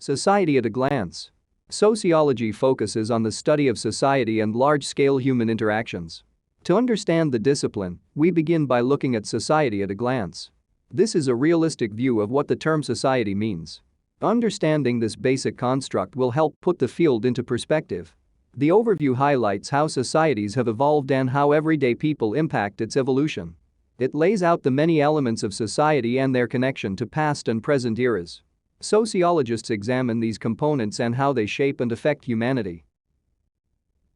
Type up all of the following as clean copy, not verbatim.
Society at a glance. Sociology focuses on the study of society and large-scale human interactions. To understand the discipline, we begin by looking at society at a glance. This is a realistic view of what the term society means. Understanding this basic construct will help put the field into perspective. The overview highlights how societies have evolved and how everyday people impact its evolution. It lays out the many elements of society and their connection to past and present eras. Sociologists examine these components and how they shape and affect humanity.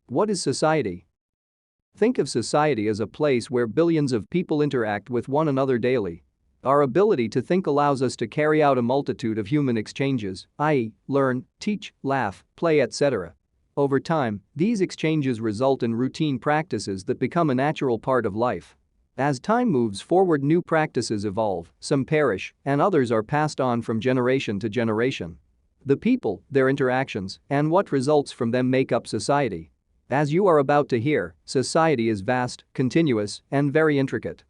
What is society? Think of society as a place where billions of people interact with one another daily. Our ability to think allows us to carry out a multitude of human exchanges, i.e., learn, teach, laugh, play, etc. Over time, these exchanges result in routine practices that become a natural part of life. As time moves forward, new practices evolve, some perish, and others are passed on from generation to generation. The people, their interactions, and what results from them make up society. As you are about to hear, society is vast, continuous, and very intricate.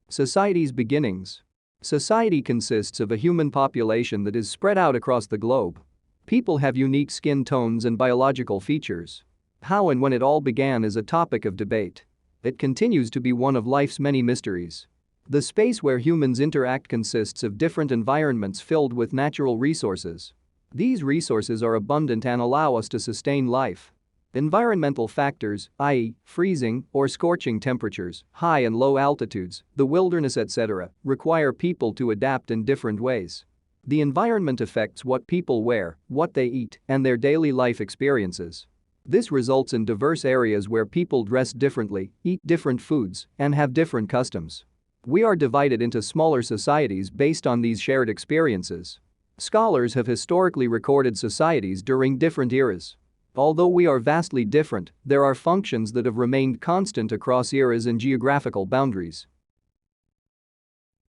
Society's beginnings. Society consists of a human population that is spread out across the globe. People have unique skin tones and biological features. How and when it all began is a topic of debate. It continues to be one of life's many mysteries. The space where humans interact consists of different environments filled with natural resources. These resources are abundant and allow us to sustain life. Environmental factors, i.e., freezing or scorching temperatures, high and low altitudes, the wilderness, etc., require people to adapt in different ways. The environment affects what people wear, what they eat, and their daily life experiences. This results in diverse areas where people dress differently, eat different foods, and have different customs. We are divided into smaller societies based on these shared experiences. Scholars have historically recorded societies during different eras. Although we are vastly different, there are functions that have remained constant across eras and geographical boundaries.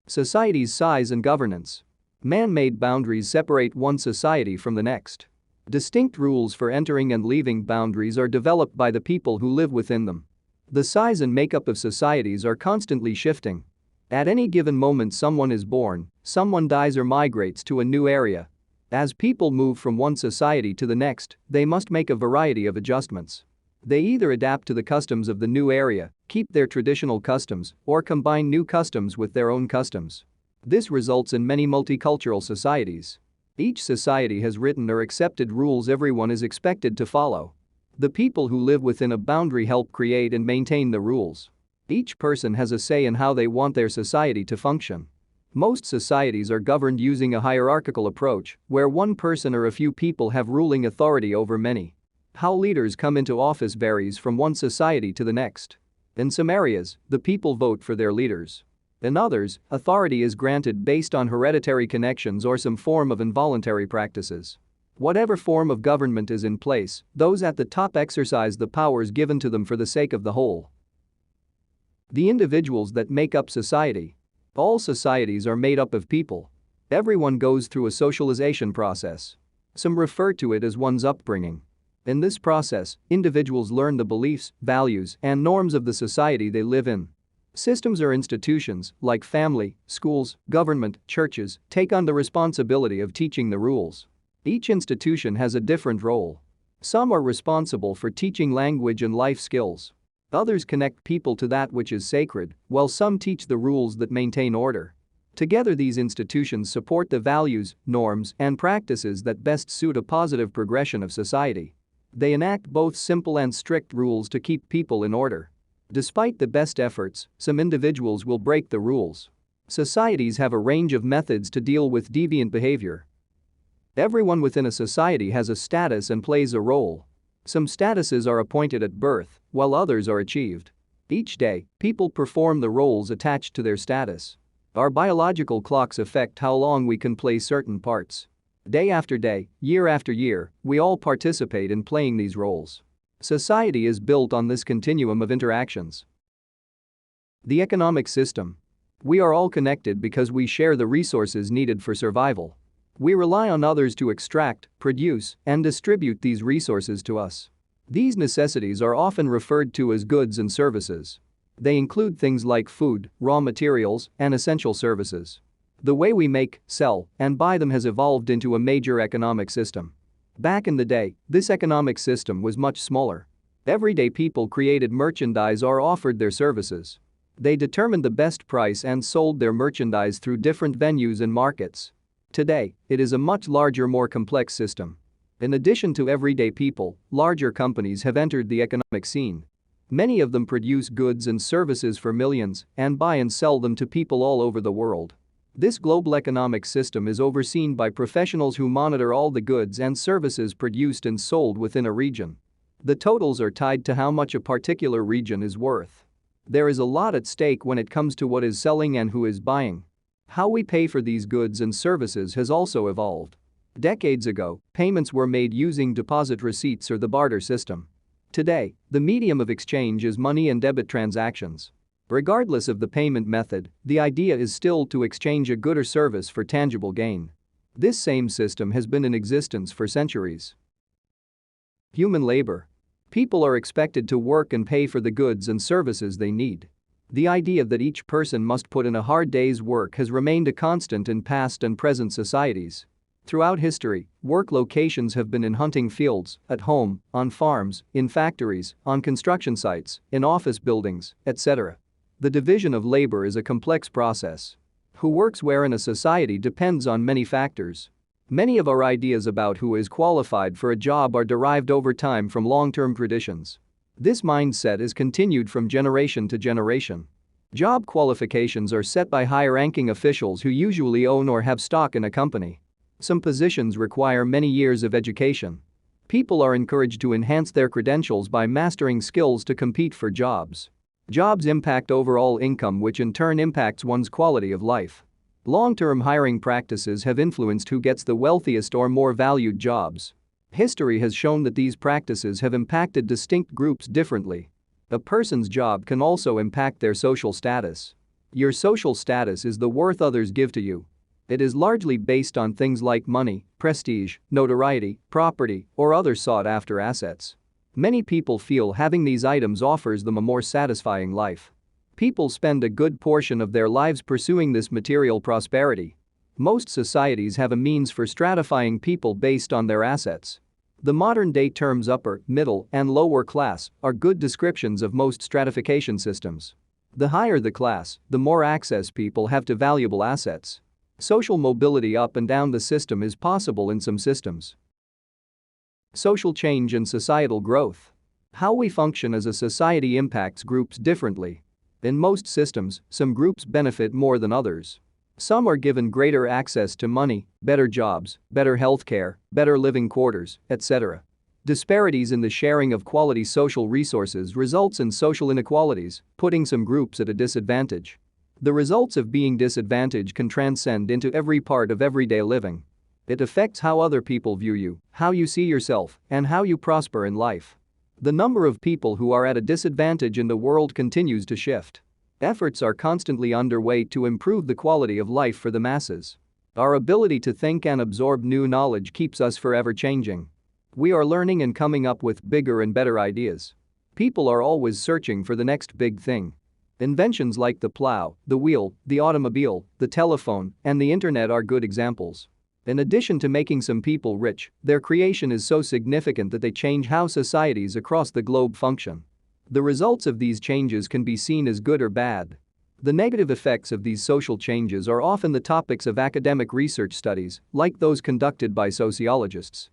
Society's size and governance. Man-made boundaries separate one society from the next. Distinct rules for entering and leaving boundaries are developed by the people who live within them. The size and makeup of societies are constantly shifting. At any given moment, someone is born, someone dies or migrates to a new area. As people move from one society to the next, they must make a variety of adjustments. They either adapt to the customs of the new area, keep their traditional customs, or combine new customs with their own customs. This results in many multicultural societies. Each society has written or accepted rules everyone is expected to follow. The people who live within a boundary help create and maintain the rules. Each person has a say in how they want their society to function. Most societies are governed using a hierarchical approach, where one person or a few people have ruling authority over many. How leaders come into office varies from one society to the next. In some areas, the people vote for their leaders. In others, authority is granted based on hereditary connections or some form of involuntary practices. Whatever form of government is in place, those at the top exercise the powers given to them for the sake of the whole. The individuals that make up society. All societies are made up of people. Everyone goes through a socialization process. Some refer to it as one's upbringing. In this process, individuals learn the beliefs, values, and norms of the society they live in. Systems or institutions, like family, schools, government, churches, take on the responsibility of teaching the rules. Each institution has a different role. Some are responsible for teaching language and life skills. Others connect people to that which is sacred, while some teach the rules that maintain order. Together, these institutions support the values, norms, and practices that best suit a positive progression of society. They enact both simple and strict rules to keep people in order. Despite the best efforts, some individuals will break the rules. Societies have a range of methods to deal with deviant behavior. Everyone within a society has a status and plays a role. Some statuses are appointed at birth, while others are achieved. Each day, people perform the roles attached to their status. Our biological clocks affect how long we can play certain parts. Day after day, year after year, we all participate in playing these roles. Society is built on this continuum of interactions. The economic system. We are all connected because we share the resources needed for survival. We rely on others to extract, produce, and distribute these resources to us. These necessities are often referred to as goods and services. They include things like food, raw materials, and essential services. The way we make, sell, and buy them has evolved into a major economic system. Back in the day, this economic system was much smaller. Everyday people created merchandise or offered their services. They determined the best price and sold their merchandise through different venues and markets. Today, it is a much larger, more complex system. In addition to everyday people, larger companies have entered the economic scene. Many of them produce goods and services for millions and buy and sell them to people all over the world. This global economic system is overseen by professionals who monitor all the goods and services produced and sold within a region. The totals are tied to how much a particular region is worth. There is a lot at stake when it comes to what is selling and who is buying. How we pay for these goods and services has also evolved. Decades ago, payments were made using deposit receipts or the barter system. Today, the medium of exchange is money and debit transactions. Regardless of the payment method, the idea is still to exchange a good or service for tangible gain. This same system has been in existence for centuries. Human labor. People are expected to work and pay for the goods and services they need. The idea that each person must put in a hard day's work has remained a constant in past and present societies. Throughout history, work locations have been in hunting fields, at home, on farms, in factories, on construction sites, in office buildings, etc. The division of labor is a complex process. Who works where in a society depends on many factors. Many of our ideas about who is qualified for a job are derived over time from long-term traditions. This mindset is continued from generation to generation. Job qualifications are set by higher-ranking officials who usually own or have stock in a company. Some positions require many years of education. People are encouraged to enhance their credentials by mastering skills to compete for jobs. Jobs impact overall income, which in turn impacts one's quality of life. Long-term hiring practices have influenced who gets the wealthiest or more valued jobs. History has shown that these practices have impacted distinct groups differently. A person's job can also impact their social status. Your social status is the worth others give to you. It is largely based on things like money, prestige, notoriety, property, or other sought-after assets. Many people feel having these items offers them a more satisfying life. People spend a good portion of their lives pursuing this material prosperity. Most societies have a means for stratifying people based on their assets. The modern-day terms upper, middle, and lower class are good descriptions of most stratification systems. The higher the class, the more access people have to valuable assets. Social mobility up and down the system is possible in some systems. Social change and societal growth. How we function as a society impacts groups differently. In most systems, some groups benefit more than others. Some are given greater access to money, better jobs, better healthcare, better living quarters, etc. Disparities in the sharing of quality social resources results in social inequalities, putting some groups at a disadvantage. The results of being disadvantaged can transcend into every part of everyday living. It affects how other people view you, how you see yourself, and how you prosper in life. The number of people who are at a disadvantage in the world continues to shift. Efforts are constantly underway to improve the quality of life for the masses. Our ability to think and absorb new knowledge keeps us forever changing. We are learning and coming up with bigger and better ideas. People are always searching for the next big thing. Inventions like the plow, the wheel, the automobile, the telephone, and the internet are good examples. In addition to making some people rich, their creation is so significant that they change how societies across the globe function. The results of these changes can be seen as good or bad. The negative effects of these social changes are often the topics of academic research studies, like those conducted by sociologists.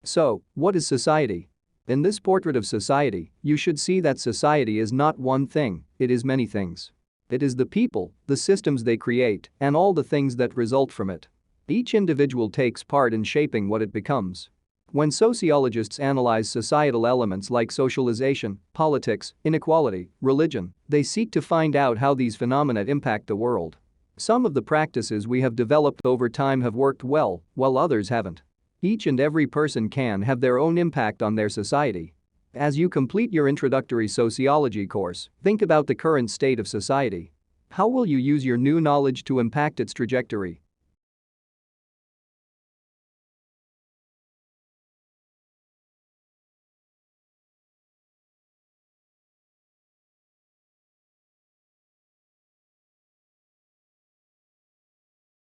So, what is society? In this portrait of society, you should see that society is not one thing, it is many things. It is the people, the systems they create, and all the things that result from it. Each individual takes part in shaping what it becomes. When sociologists analyze societal elements like socialization, politics, inequality, religion, they seek to find out how these phenomena impact the world. Some of the practices we have developed over time have worked well, while others haven't. Each and every person can have their own impact on their society. As you complete your introductory sociology course, think about the current state of society. How will you use your new knowledge to impact its trajectory?